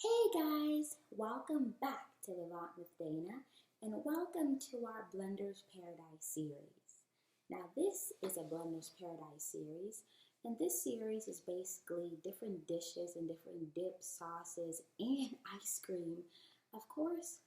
Hey guys, welcome back to Vivant with Dana and welcome to our Blender's Paradise series. Now this is a Blender's Paradise series and this series is basically different dishes and different dips, sauces, and ice cream. Of course,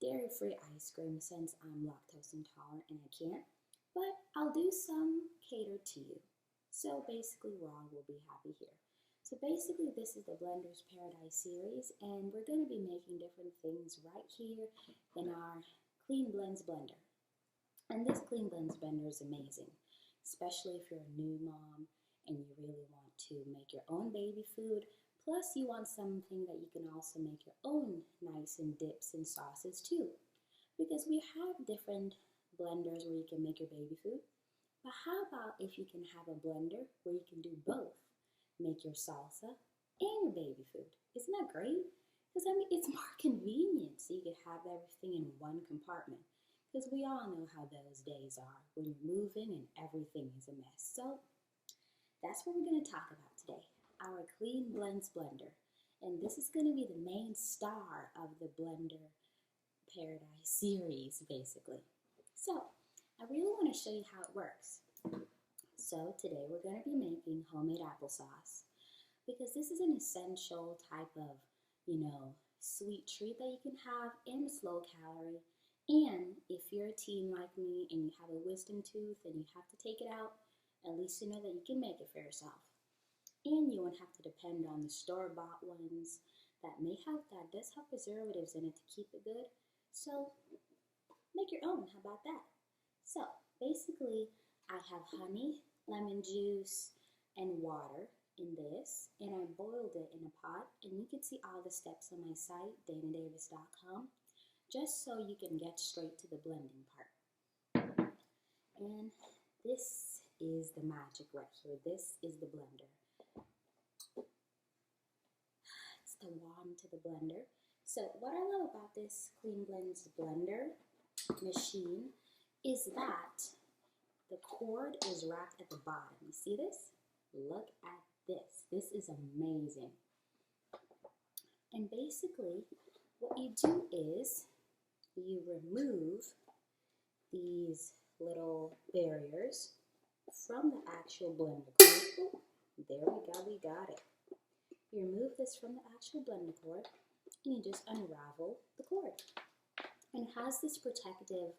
dairy-free ice cream since I'm lactose intolerant and I can't, but I'll do some catered to you. So basically we'll all be happy here. So basically this is the Blender's Paradise series and we're going to be making different things right here in our Clean Blends blender. And this Clean Blends blender is amazing, especially if you're a new mom and you really want to make your own baby food, plus you want something that you can also make your own nice and dips and sauces too. Because we have different blenders where you can make your baby food, but how about if you can have a blender where you can do both? Make your salsa and your baby food. Isn't that great? Because it's more convenient so you can have everything in one compartment. Because we all know how those days are when you're moving and everything is a mess. So that's what we're going to talk about today, our Clean Blends blender. And this is going to be the main star of the Blender Paradise series, basically. So I really want to show you how it works. So today we're going to be making homemade applesauce because this is an essential type of, sweet treat that you can have and it's low calorie. And if you're a teen like me and you have a wisdom tooth and you have to take it out, at least you know that you can make it for yourself. And you won't have to depend on the store-bought ones that does have preservatives in it to keep it good. So make your own, how about that? So basically I have honey, lemon juice, and water in this, and I boiled it in a pot, and you can see all the steps on my site, dannadavis.com, just so you can get straight to the blending part. And this is the magic right here. This is the blender. It's the wand to the blender. So what I love about this Clean Blends blender machine is that the cord is wrapped at the bottom. You see this? Look at this. This is amazing. And basically, what you do is you remove these little barriers from the actual blender cord. Oh, there we go, we got it. You remove this from the actual blender cord and you just unravel the cord. And it has this protective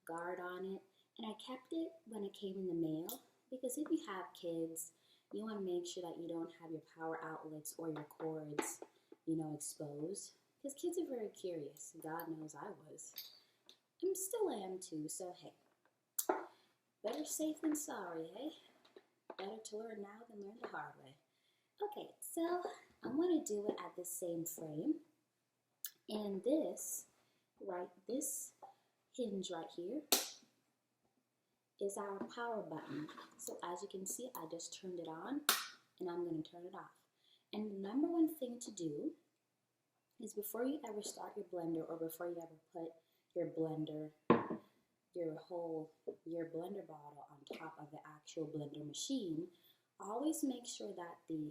guard on it. And I kept it when it came in the mail because if you have kids, you want to make sure that you don't have your power outlets or your cords, exposed. Because kids are very curious. God knows I was. And still am too, so hey. Better safe than sorry, eh? Better to learn now than learn the hard way. Okay, so I'm going to do it at the same frame. And this hinge right here is our power button. So as you can see, I just turned it on and I'm going to turn it off. And the number one thing to do is before you ever start your blender or before you ever put your blender, your blender bottle on top of the actual blender machine, always make sure that the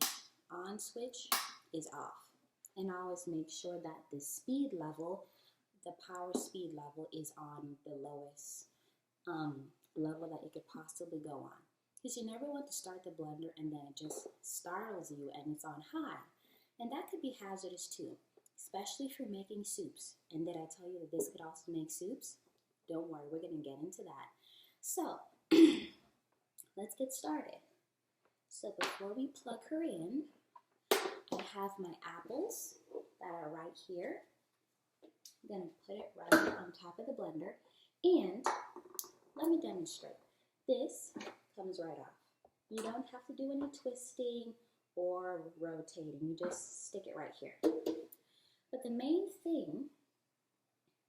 on switch is off. And always make sure that the speed level, the power speed level is on the lowest level that it could possibly go on. Because you never want to start the blender and then it just startles you and it's on high. And that could be hazardous too, especially if you're making soups. And did I tell you that this could also make soups? Don't worry, we're going to get into that. So, let's get started. So before we plug her in, I have my apples that are right here. I'm going to put it right on top of the blender. And let me demonstrate. This comes right off. You don't have to do any twisting or rotating. You just stick it right here. But the main thing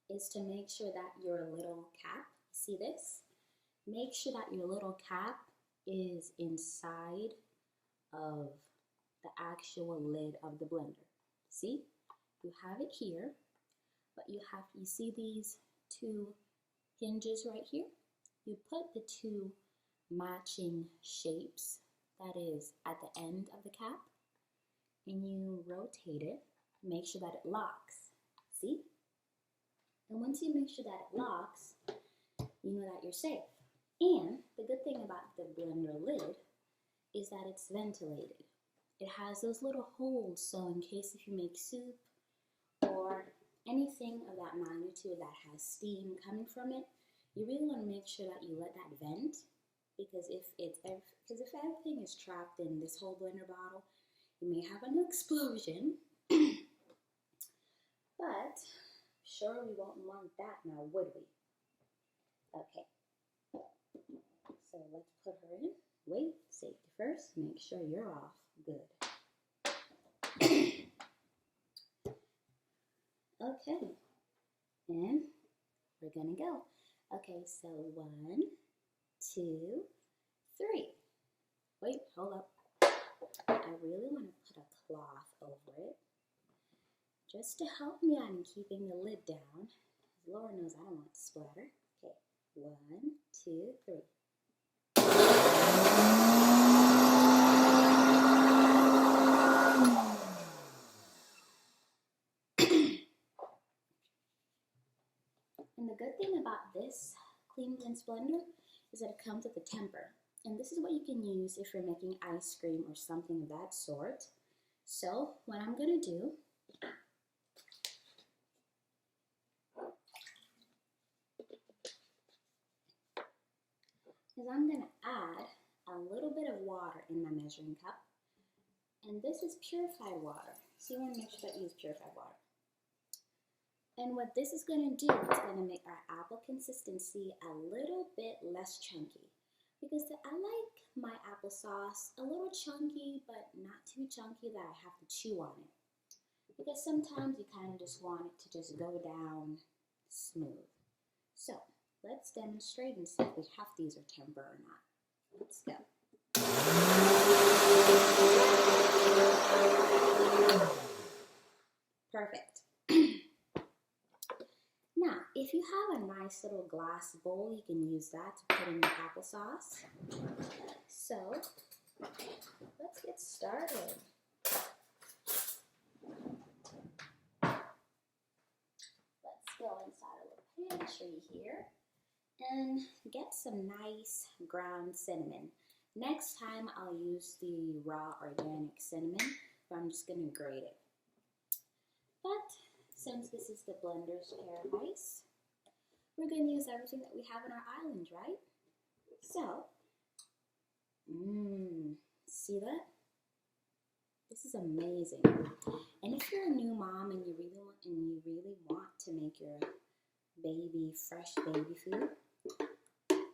is to make sure that your little cap, see this? Make sure that your little cap is inside of the actual lid of the blender. See? You have it here, but you see these two hinges right here? You put the two matching shapes, that is at the end of the cap, and you rotate it make sure that it locks. See? And once you make sure that it locks, you know that you're safe. And the good thing about the blender lid is that it's ventilated. It has those little holes, so in case if you make soup or anything of that magnitude that has steam coming from it, you really want to make sure that you let that vent, because if everything is trapped in this whole blender bottle, you may have an explosion. But sure, we won't want that now, would we? Okay. So let's put her in. Wait, safety first. Make sure you're off. Good. Okay. And we're gonna go. Okay, so 1, 2, 3. Wait, hold up. I really want to put a cloth over it, just to help me out in keeping the lid down. Lord knows I don't want it to splatter. Okay, 1, 2, 3. And the good thing about this Clean Blends blender is that it comes with a temper. And this is what you can use if you're making ice cream or something of that sort. So what I'm going to do is I'm going to add a little bit of water in my measuring cup. And this is purified water. So you want to make sure that you use purified water. And what this is going to do is going to make our apple consistency a little bit less chunky. Because I like my applesauce a little chunky, but not too chunky that I have to chew on it. Because sometimes you kind of just want it to just go down smooth. So let's demonstrate and see if we have to use our temper or not. Let's go. Perfect. Now, if you have a nice little glass bowl, you can use that to put in your applesauce. So, let's get started. Let's go inside a little pantry here and get some nice ground cinnamon. Next time, I'll use the raw organic cinnamon, but I'm just going to grate it. But since this is the blender's paradise, we're going to use everything that we have in our island, right? So, see that? This is amazing. And if you're a new mom and you really want to make your baby fresh baby food,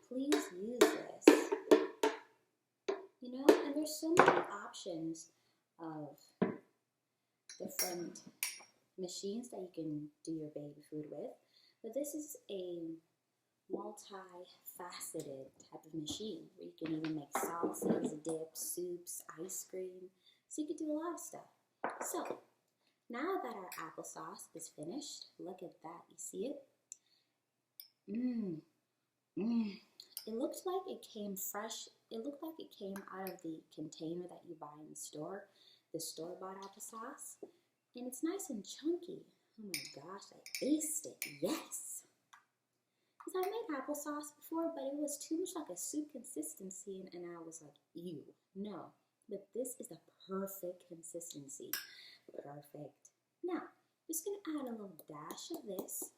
please use this. You know, and there's so many options of different machines that you can do your baby food with, but this is a multi-faceted type of machine where you can even make sauces, dips, soups, ice cream, so you can do a lot of stuff. So now that our applesauce is finished, look at that, you see it? It looks like it came fresh. It looked like it came out of the container that you buy in the store, the store-bought applesauce. And it's nice and chunky. Oh my gosh, I aced it. Yes. Because I've made applesauce before, but it was too much like a soup consistency, and I was like, ew, no. But this is a perfect consistency. Perfect. Now, I'm just going to add a little dash of this.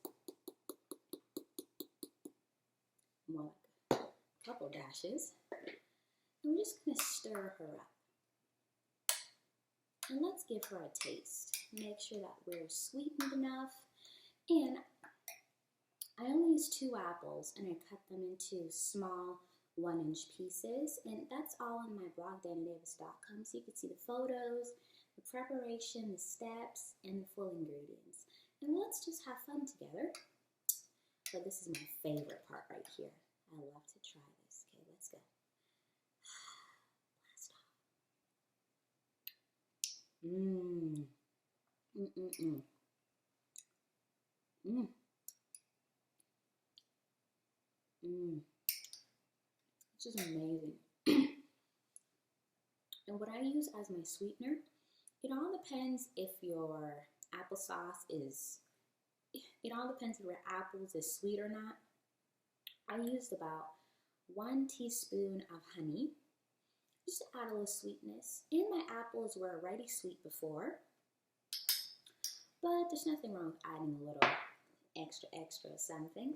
More like a couple dashes. And we're just going to stir her up. And let's give her a taste. Make sure that we're sweetened enough. And I only used 2 apples, and I cut them into small 1-inch pieces. And that's all on my blog, dannadavis.com. So you can see the photos, the preparation, the steps, and the full ingredients. And let's just have fun together. But this is my favorite part right here. I love to try this. Okay, let's go. Blast off. This is amazing. And what I use as my sweetener, it all depends if your applesauce is, it all depends on where apples is sweet or not. I used about 1 teaspoon of honey, just to add a little sweetness. And my apples were already sweet before, but there's nothing wrong with adding a little extra something.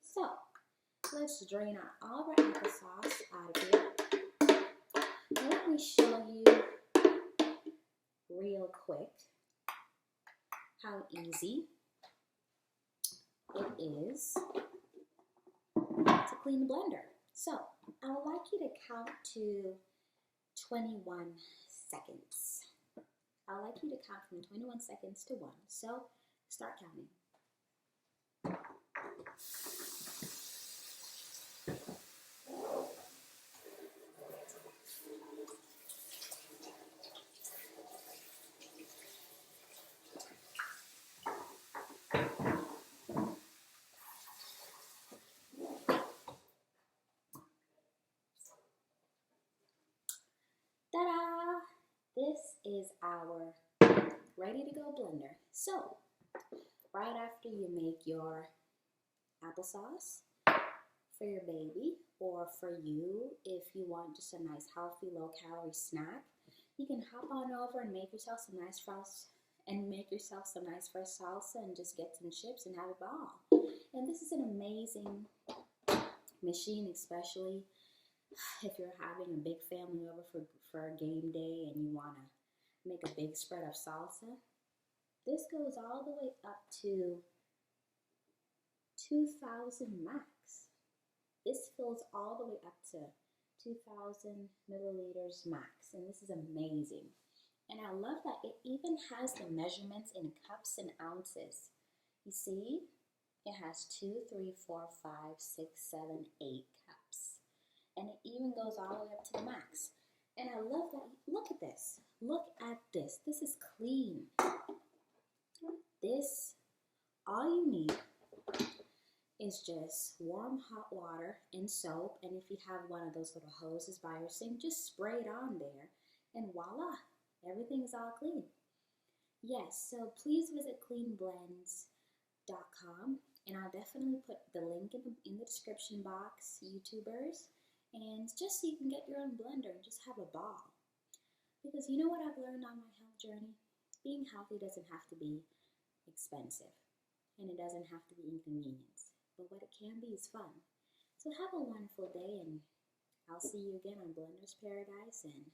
So, let's drain out all of our applesauce out of here. Now let me show you real quick how easy it is to clean the blender. So, I would like you to count to 21 seconds. I would like you to count from 21 seconds to 1. So, start counting. Ta-da! This is our ready to go blender. So, right after you make your applesauce for your baby or for you, if you want just a nice healthy low calorie snack, you can hop on over and make yourself some nice fresh salsa and just get some chips and have a ball. And this is an amazing machine, especially if you're having a big family over for a game day and you want to make a big spread of salsa. This goes all the way up to 2,000 max. This fills all the way up to 2,000 milliliters max, and this is amazing. And I love that it even has the measurements in cups and ounces. You see, it has 2, 3, 4, 5, 6, 7, 8 cups. And it even goes all the way up to the max. And I love that. Look at this. Look at this. This is clean. This, all you need is just warm hot water and soap. And if you have one of those little hoses by your sink, just spray it on there. And voila, everything's all clean. Yes, so please visit cleanblends.com. And I'll definitely put the link in the description box, YouTubers. And just so you can get your own blender and just have a ball. Because you know what I've learned on my health journey? Being healthy doesn't have to be expensive. And it doesn't have to be inconvenience. But what it can be is fun. So have a wonderful day, and I'll see you again on Blender's Paradise and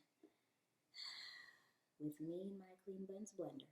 with me and my Clean Blends blender.